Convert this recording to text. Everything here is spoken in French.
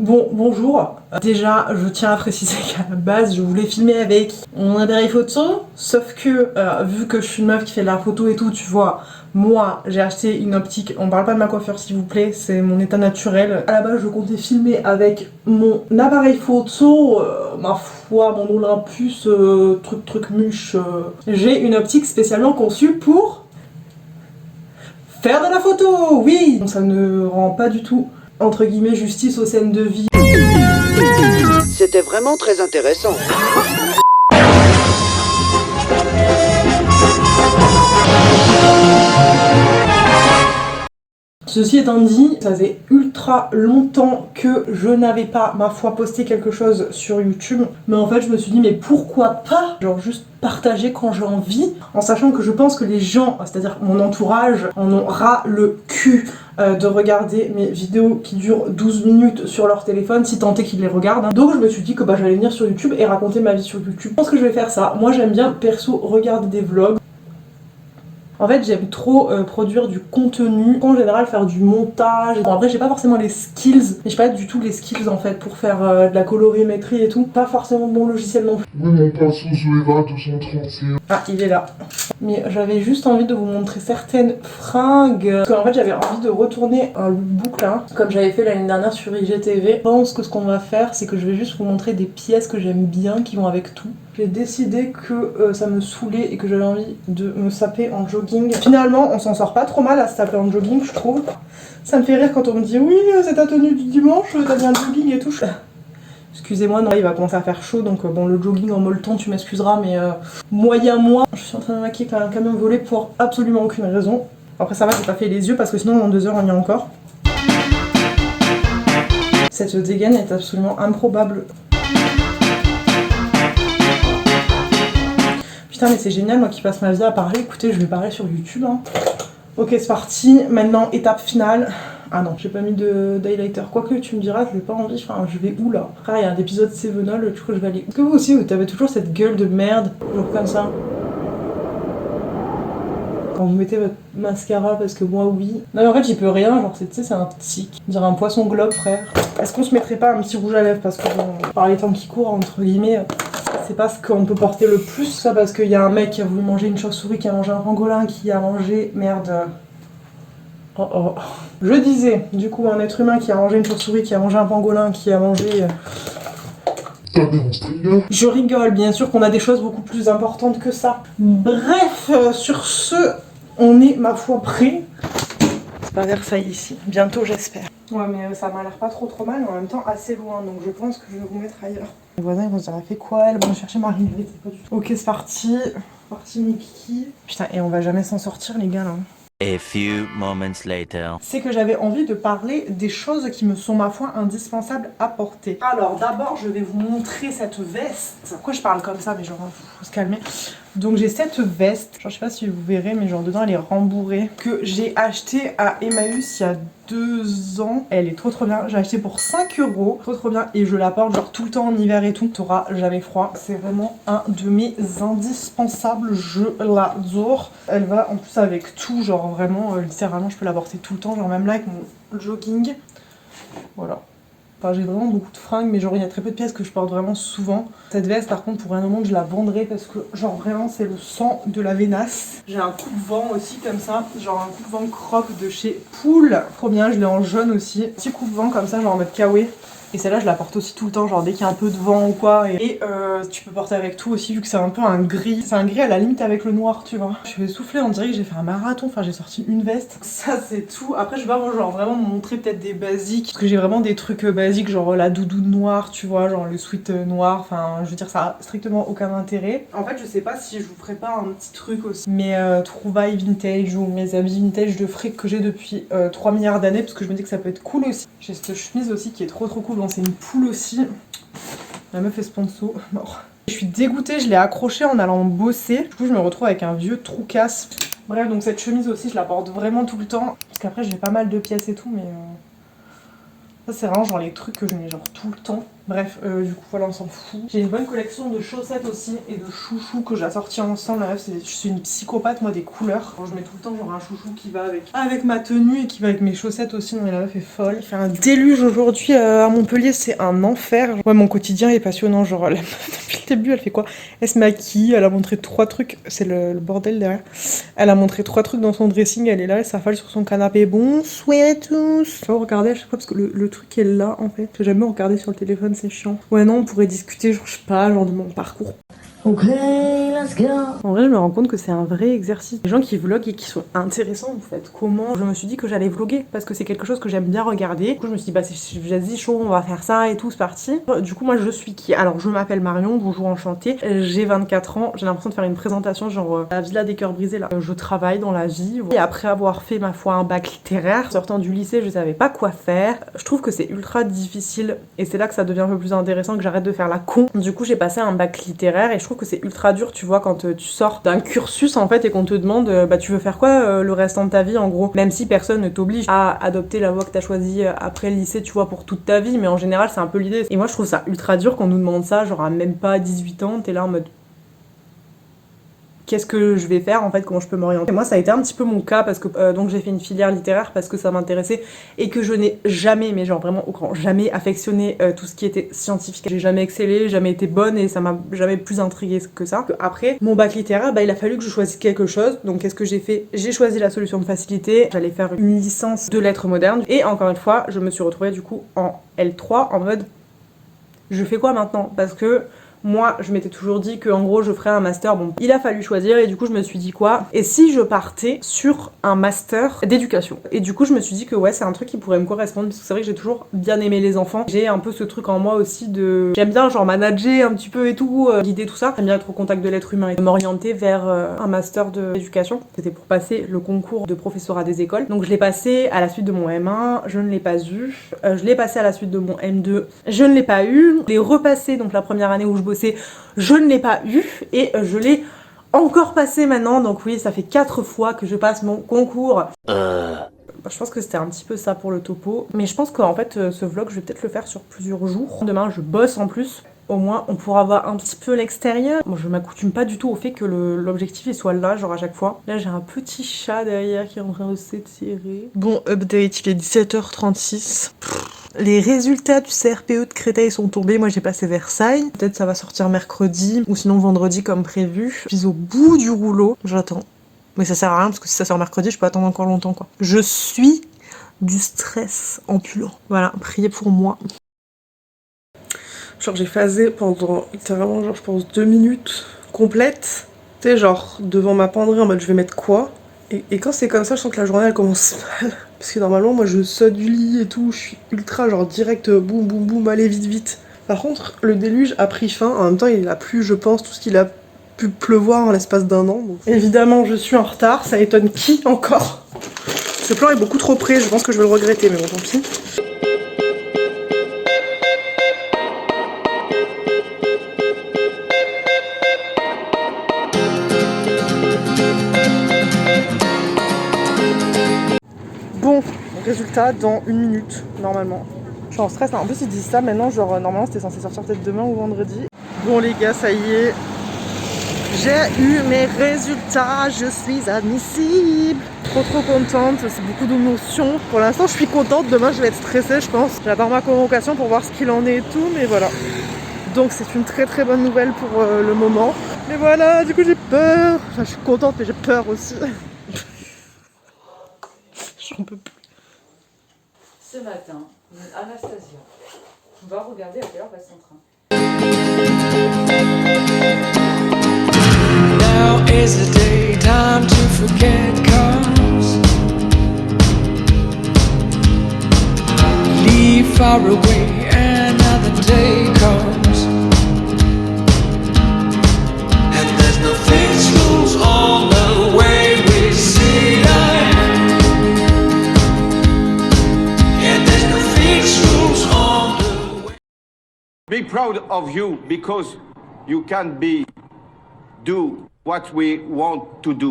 Bonjour. Déjà, je tiens à préciser qu'à la base, je voulais filmer avec mon appareil photo, sauf que, vu que je suis une meuf qui fait de la photo et tout, tu vois, moi, j'ai acheté une optique, on parle pas de ma coiffure s'il vous plaît, c'est mon état naturel. À la base, je comptais filmer avec mon appareil photo, ma foi, mon Olympus, truc muche. J'ai une optique spécialement conçue pour faire de la photo, oui. Ça ne rend pas du tout, entre guillemets, justice aux scènes de vie. C'était vraiment très intéressant. Ceci étant dit, ça faisait ultra longtemps que je n'avais pas, ma foi, posté quelque chose sur YouTube. Mais en fait, je me suis dit, mais pourquoi pas, genre juste partager quand j'ai envie, en sachant que je pense que les gens, c'est-à-dire mon entourage, en ont ras le cul de regarder mes vidéos qui durent 12 minutes sur leur téléphone, si tant est qu'ils les regardent. Donc je me suis dit que j'allais venir sur YouTube et raconter ma vie sur YouTube. Je pense que je vais faire ça. Moi j'aime bien, perso, regarder des vlogs. En fait, j'aime trop produire du contenu, en général faire du montage. Bon, après, j'ai pas forcément les skills, mais j'ai pas du tout les skills en fait pour faire de la colorimétrie et tout. Pas forcément de bon logiciel non plus. Oui, mon pinceau Zoeva 231. Ah, il est là. Mais j'avais juste envie de vous montrer certaines fringues. Parce qu'en fait, j'avais envie de retourner un lookbook là, comme j'avais fait l'année dernière sur IGTV. Je pense que ce qu'on va faire, c'est que je vais juste vous montrer des pièces que j'aime bien, qui vont avec tout. J'ai décidé que ça me saoulait et que j'avais envie de me saper en jogging. Finalement, on s'en sort pas trop mal à se saper en jogging, je trouve. Ça me fait rire quand on me dit « Oui, c'est ta tenue du dimanche, t'as bien le jogging et tout ». Excusez-moi, non, il va commencer à faire chaud, donc bon, le jogging en molleton, tu m'excuseras, mais moyen moi. Je suis en train de maquiller par un camion volé pour absolument aucune raison. Après ça va, j'ai pas fait les yeux parce que sinon dans 2 heures on y est encore. Cette dégaine est absolument improbable. Putain mais c'est génial, moi qui passe ma vie à parler, écoutez, je vais parler sur YouTube. Hein. Ok, c'est parti, maintenant étape finale. Ah non, j'ai pas mis d'highlighter. Quoique tu me diras, je n'ai pas envie, enfin je vais où là? Frère, il y a un épisode Sevenol, du coup je vais aller. Est-ce que vous aussi, vous avez toujours cette gueule de merde, genre comme ça? Quand vous mettez votre mascara, parce que moi oui. Non mais en fait j'y peux rien, genre tu sais c'est un tic. On dirait un poisson globe frère. Est-ce qu'on se mettrait pas un petit rouge à lèvres? Parce que bon, par les temps qui courent, entre guillemets, c'est pas ce qu'on peut porter le plus. Ça parce qu'il y a un mec qui a voulu manger une chauve-souris, qui a mangé un pangolin, qui a mangé... Merde. Oh. Je disais, du coup, un être humain qui a mangé une chauve-souris, qui a mangé un pangolin, qui a mangé... Je rigole, bien sûr qu'on a des choses beaucoup plus importantes que ça. Bref, sur ce, on est, ma foi, prêt. C'est pas Versailles ici, bientôt j'espère. Ouais, mais ça m'a l'air pas trop mal, mais en même temps assez loin, donc je pense que je vais vous mettre ailleurs. Les voisins ils vont se dire, elle fait quoi elle? Bon, chercher Marie, c'est pas du tout. Ok, c'est parti. Parti Mickey. Putain, et on va jamais s'en sortir, les gars, là. A few moments later. C'est que j'avais envie de parler des choses qui me sont, ma foi, indispensables à porter. Alors, d'abord, je vais vous montrer cette veste. Pourquoi je parle comme ça? Mais genre, faut se calmer. Donc, j'ai cette veste. Genre, je sais pas si vous verrez, mais genre, dedans, elle est rembourrée. Que j'ai acheté à Emmaüs il y a 2 ans. Elle est trop bien. J'ai acheté pour 5 €. Trop bien. Et je la porte genre tout le temps en hiver et tout. T'auras jamais froid. C'est vraiment un de mes indispensables. Je l'adore. Elle va en plus avec tout. Genre vraiment, littéralement, je peux la porter tout le temps. Genre même là avec mon jogging. Voilà. Enfin, j'ai vraiment beaucoup de fringues, mais genre il y a très peu de pièces que je porte vraiment souvent. Cette veste par contre pour un moment je la vendrai parce que genre vraiment c'est le sang de la vénasse. J'ai un coupe-vent aussi comme ça, genre un coupe-vent croc de chez Pool. Trop bien, je l'ai en jaune aussi. Petit coupe-vent comme ça genre en mode kawaii. Et celle-là je la porte aussi tout le temps, genre dès qu'il y a un peu de vent ou quoi. Et tu peux porter avec tout aussi vu que c'est un peu un gris. C'est un gris à la limite avec le noir, tu vois. Je vais souffler, on dirait que j'ai fait un marathon, enfin j'ai sorti une veste. Ça c'est tout. Après je vais pas genre vraiment me montrer peut-être des basiques. Parce que j'ai vraiment des trucs basiques, genre la doudoune noire, tu vois, genre le sweat noir. Enfin je veux dire ça a strictement aucun intérêt. En fait je sais pas si je vous ferai pas un petit truc aussi. Mes trouvailles vintage ou mes habits vintage de fric que j'ai depuis 3 milliards d'années. Parce que je me dis que ça peut être cool aussi. J'ai cette chemise aussi qui est trop cool. Bon, c'est une poule aussi. La meuf est sponsor. Mort. Je suis dégoûtée, je l'ai accrochée en allant bosser. Du coup, je me retrouve avec un vieux trou casse. Bref, donc cette chemise aussi, je la porte vraiment tout le temps. Parce qu'après, j'ai pas mal de pièces et tout, mais... Ça, c'est vraiment genre les trucs que je mets genre tout le temps. Bref, du coup voilà, on s'en fout. J'ai une bonne collection de chaussettes aussi et de chouchous que j'ai assortis ensemble. Là, je suis une psychopathe moi des couleurs. Alors, je mets tout le temps genre un chouchou qui va avec ma tenue et qui va avec mes chaussettes aussi. Non mais la meuf est folle. Il fait un déluge aujourd'hui à Montpellier, c'est un enfer. Ouais, mon quotidien est passionnant. Genre la meuf depuis le début elle fait quoi? Elle se maquille, elle a montré 3 trucs. C'est le bordel derrière. Elle a montré 3 trucs dans son dressing, elle est là, elle s'affale sur son canapé. Bonsoir à tous. Faut regarder à chaque fois parce que le truc est là en fait. J'ai jamais regardé sur le téléphone, c'est chiant. Ouais non, on pourrait discuter genre je sais pas, genre de mon parcours. Ok, let's go. En vrai, je me rends compte que c'est un vrai exercice. Les gens qui vloguent et qui sont intéressants, en fait. Comment je me suis dit que j'allais vloguer parce que c'est quelque chose que j'aime bien regarder. Du coup, je me suis dit, bah, vas-y, chaud, on va faire ça et tout, c'est parti. Du coup, moi, je suis qui? Alors, je m'appelle Marion, bonjour, enchantée. J'ai 24 ans, j'ai l'impression de faire une présentation, genre la villa des cœurs brisés, là. Je travaille dans la vie. Et après avoir fait, ma foi, un bac littéraire, sortant du lycée, je savais pas quoi faire. Je trouve que c'est ultra difficile et c'est là que ça devient un peu plus intéressant, que j'arrête de faire la con. Du coup, j'ai passé un bac littéraire et je trouve que c'est ultra dur, tu vois, quand tu sors d'un cursus en fait et qu'on te demande bah tu veux faire quoi le restant de ta vie en gros, même si personne ne t'oblige à adopter la voie que t'as choisie après le lycée, tu vois, pour toute ta vie, mais en général c'est un peu l'idée. Et moi je trouve ça ultra dur qu'on nous demande ça, genre à même pas 18 ans, t'es là en mode qu'est-ce que je vais faire en fait, comment je peux m'orienter. Et moi ça a été un petit peu mon cas parce que donc j'ai fait une filière littéraire parce que ça m'intéressait et que je n'ai jamais, mais genre vraiment au grand jamais affectionné tout ce qui était scientifique. J'ai jamais excellé, jamais été bonne et ça m'a jamais plus intriguée que ça. Après mon bac littéraire, bah il a fallu que je choisisse quelque chose. Donc qu'est-ce que j'ai fait? J'ai choisi la solution de facilité. J'allais faire une licence de lettres modernes et encore une fois je me suis retrouvée du coup en L3 en mode je fais quoi maintenant? Parce que moi, je m'étais toujours dit qu'en gros, je ferais un master. Bon, il a fallu choisir et du coup, je me suis dit quoi? Et si je partais sur un master d'éducation? Et du coup, je me suis dit que ouais, c'est un truc qui pourrait me correspondre parce que c'est vrai que j'ai toujours bien aimé les enfants. J'ai un peu ce truc en moi aussi de... J'aime bien genre manager un petit peu et tout, guider tout ça. J'aime bien être au contact de l'être humain et m'orienter vers un master d'éducation. C'était pour passer le concours de professorat des écoles. Donc je l'ai passé à la suite de mon M1, je ne l'ai pas eu. Je l'ai passé à la suite de mon M2, je ne l'ai pas eu. Je l'ai repassé donc la première année où je bossais, je ne l'ai pas eu et je l'ai encore passé maintenant, donc oui, ça fait 4 fois que je passe mon concours. Je pense que c'était un petit peu ça pour le topo, mais je pense qu'en fait ce vlog je vais peut-être le faire sur plusieurs jours. Demain je bosse en plus, au moins on pourra voir un petit peu l'extérieur. Moi je m'accoutume pas du tout au fait que l'objectif il soit là, genre à chaque fois. Là j'ai un petit chat derrière qui est en train de s'étirer. Bon, update, il est 17h36. Les résultats du CRPE de Créteil sont tombés, moi j'ai passé Versailles. Peut-être ça va sortir mercredi, ou sinon vendredi comme prévu. Je suis au bout du rouleau, j'attends. Mais ça sert à rien, parce que si ça sort mercredi, je peux attendre encore longtemps quoi. Je suis du stress ambulant. Voilà, priez pour moi. Genre j'ai phasé pendant littéralement genre je pense 2 minutes complètes. Tu sais genre devant ma penderie en mode je vais mettre quoi. Et quand c'est comme ça je sens que la journée elle commence mal. Parce que normalement moi je saute du lit et tout, je suis ultra genre direct boum boum boum, allez vite vite. Par contre le déluge a pris fin, en même temps il a plu je pense tout ce qu'il a pu pleuvoir en l'espace d'1 an. Donc. Évidemment je suis en retard, ça étonne qui encore? Ce plan est beaucoup trop près, je pense que je vais le regretter mais bon tant pis. Bon, résultat dans 1 minute, normalement. Je suis en stress, en plus ils disent ça maintenant, genre normalement c'était censé sortir peut-être demain ou vendredi. Bon les gars, ça y est, j'ai eu mes résultats, je suis admissible. Trop contente, c'est beaucoup d'émotions. Pour l'instant je suis contente, demain je vais être stressée je pense. J'attends ma convocation pour voir ce qu'il en est et tout, mais voilà. Donc c'est une très bonne nouvelle pour le moment. Mais voilà, du coup j'ai peur. Enfin je suis contente mais j'ai peur aussi. J'en peux plus. Ce matin, Anastasia va regarder à quelle heure va son train. Now is the day, time to forget comes. Leave far away, another day comes. And there's no fixed rules on the way we see life. And there's no fixed rules on the way. Be proud of you because you can do what we want to do.